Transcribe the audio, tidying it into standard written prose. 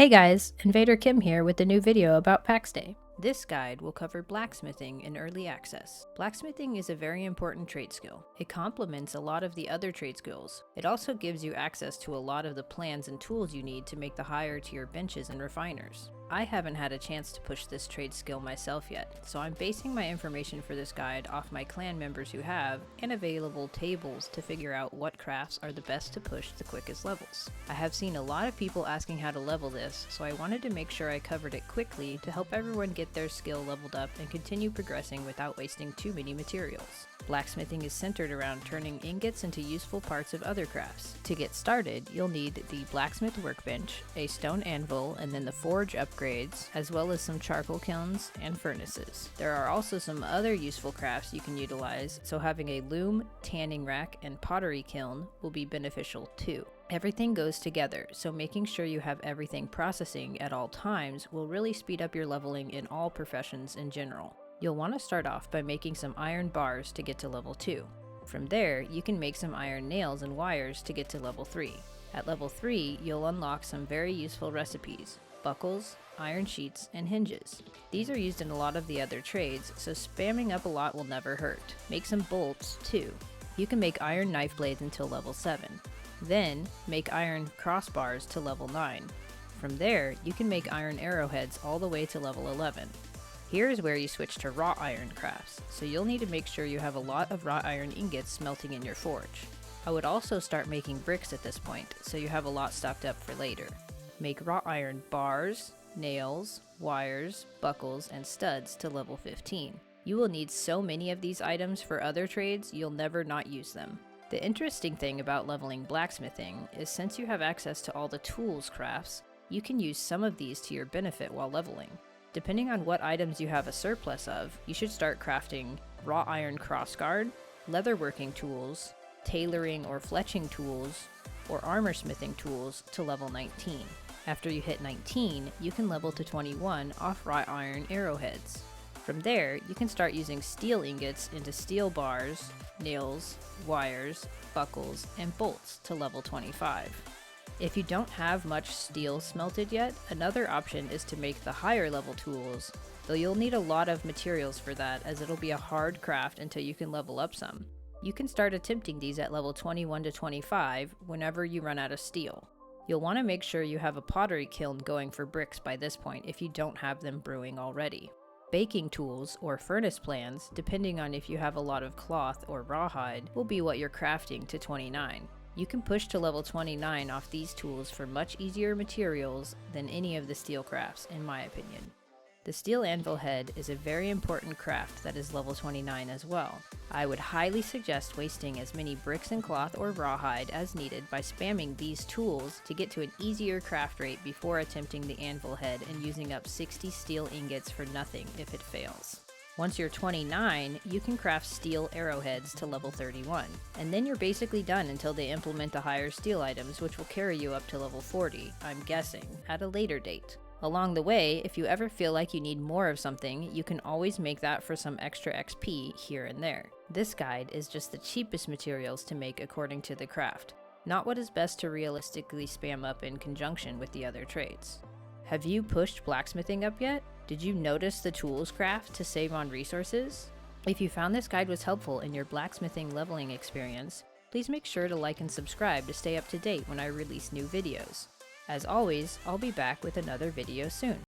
Hey guys, Invader Kim here with a new video about PAX Day. This guide will cover blacksmithing in early access. Blacksmithing is a very important trade skill. It complements a lot of the other trade skills. It also gives you access to a lot of the plans and tools you need to make the higher tier benches and refiners. I haven't had a chance to push this trade skill myself yet, so I'm basing my information for this guide off my clan members who have, and available tables to figure out what crafts are the best to push the quickest levels. I have seen a lot of people asking how to level this, so I wanted to make sure I covered it quickly to help everyone get their skill leveled up and continue progressing without wasting too many materials. Blacksmithing is centered around turning ingots into useful parts of other crafts. To get started, you'll need the blacksmith workbench, a stone anvil, and then the forge upgrades, as well as some charcoal kilns and furnaces. There are also some other useful crafts you can utilize, so having a loom, tanning rack, and pottery kiln will be beneficial too. Everything goes together, so making sure you have everything processing at all times will really speed up your leveling in all professions in general. You'll want to start off by making some iron bars to get to level 2. From there, you can make some iron nails and wires to get to level 3. At level 3, you'll unlock some very useful recipes: buckles, iron sheets, and hinges. These are used in a lot of the other trades, so spamming up a lot will never hurt. Make some bolts too. You can make iron knife blades until level 7. Then, make iron crossbars to level 9. From there, you can make iron arrowheads all the way to level 11. Here is where you switch to wrought iron crafts, so you'll need to make sure you have a lot of wrought iron ingots smelting in your forge. I would also start making bricks at this point, so you have a lot stocked up for later. Make wrought iron bars, nails, wires, buckles, and studs to level 15. You will need so many of these items for other trades, you'll never not use them. The interesting thing about leveling blacksmithing is since you have access to all the tools crafts, you can use some of these to your benefit while leveling. Depending on what items you have a surplus of, you should start crafting wrought iron crossguard, leatherworking tools, tailoring or fletching tools, or armor smithing tools to level 19. After you hit 19, you can level to 21 off wrought iron arrowheads. From there, you can start using steel ingots into steel bars, nails, wires, buckles, and bolts to level 25. If you don't have much steel smelted yet, another option is to make the higher level tools, though you'll need a lot of materials for that as it'll be a hard craft until you can level up some. You can start attempting these at level 21 to 25 whenever you run out of steel. You'll want to make sure you have a pottery kiln going for bricks by this point if you don't have them brewing already. Baking tools, or furnace plans, depending on if you have a lot of cloth or rawhide, will be what you're crafting to 29. You can push to level 29 off these tools for much easier materials than any of the steel crafts, in my opinion. The steel anvil head is a very important craft that is level 29 as well. I would highly suggest wasting as many bricks and cloth or rawhide as needed by spamming these tools to get to an easier craft rate before attempting the anvil head and using up 60 steel ingots for nothing if it fails. Once you're 29, you can craft steel arrowheads to level 31, and then you're basically done until they implement the higher steel items, which will carry you up to level 40, I'm guessing, at a later date. Along the way, if you ever feel like you need more of something, you can always make that for some extra XP here and there. This guide is just the cheapest materials to make according to the craft, not what is best to realistically spam up in conjunction with the other trades. Have you pushed blacksmithing up yet? Did you notice the tools craft to save on resources? If you found this guide was helpful in your blacksmithing leveling experience, please make sure to like and subscribe to stay up to date when I release new videos. As always, I'll be back with another video soon.